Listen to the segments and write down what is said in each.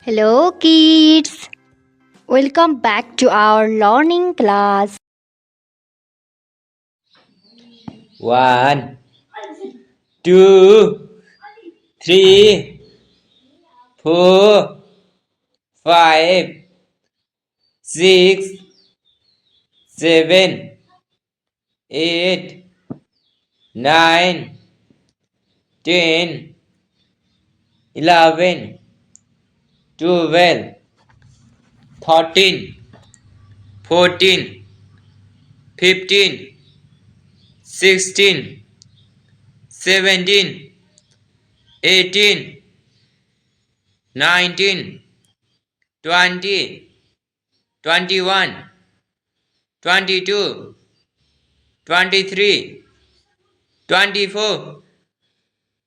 Hello, kids. Welcome back to our learning class. One, two, three, four, five, six, seven, eight, nine, 10, 11, 12, 13, 14, 15, 16, 17, 18, 19, 20, 21, 22, 23, 24,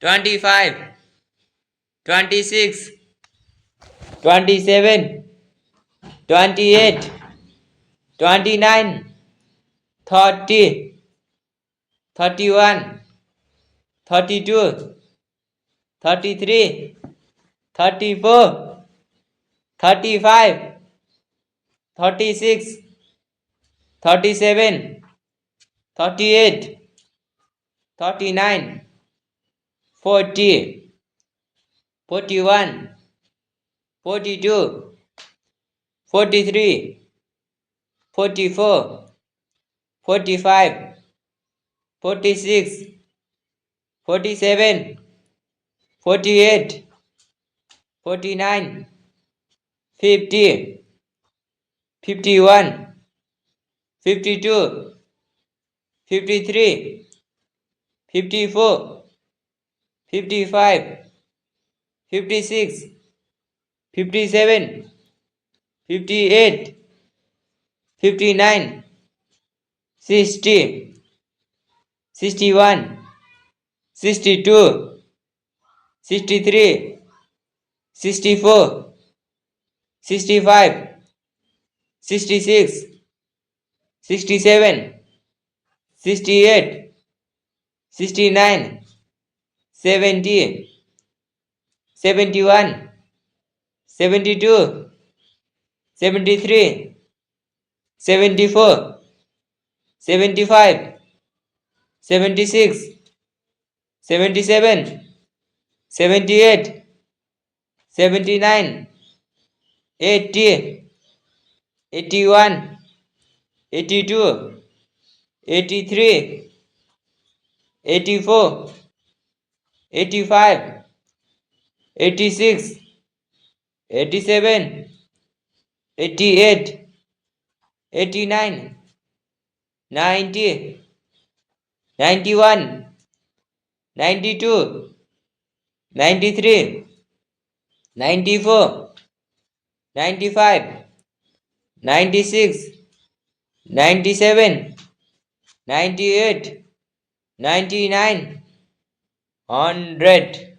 25, 26, 27, 28, 29, 30, 31, 32, 33, 34, 35, 36, 37, 38, 39, 40, 41, 42, 43, 44, 45, 46, 47, 48, 49, 50, 51, 52, 53, 54, 55, 56, 57, 58, 59, 60, 61, 62, 63, 64, 65, 66, 67, 68, 69, 70, 71, 72, 73, 74, 75, 76, 77, 78, 79, 80, 81, 82, 83, 84, 85, 86, 87, 88, 89, 90, 91, 92, 93, 94, 95, 96, 97, 98, 99, 100.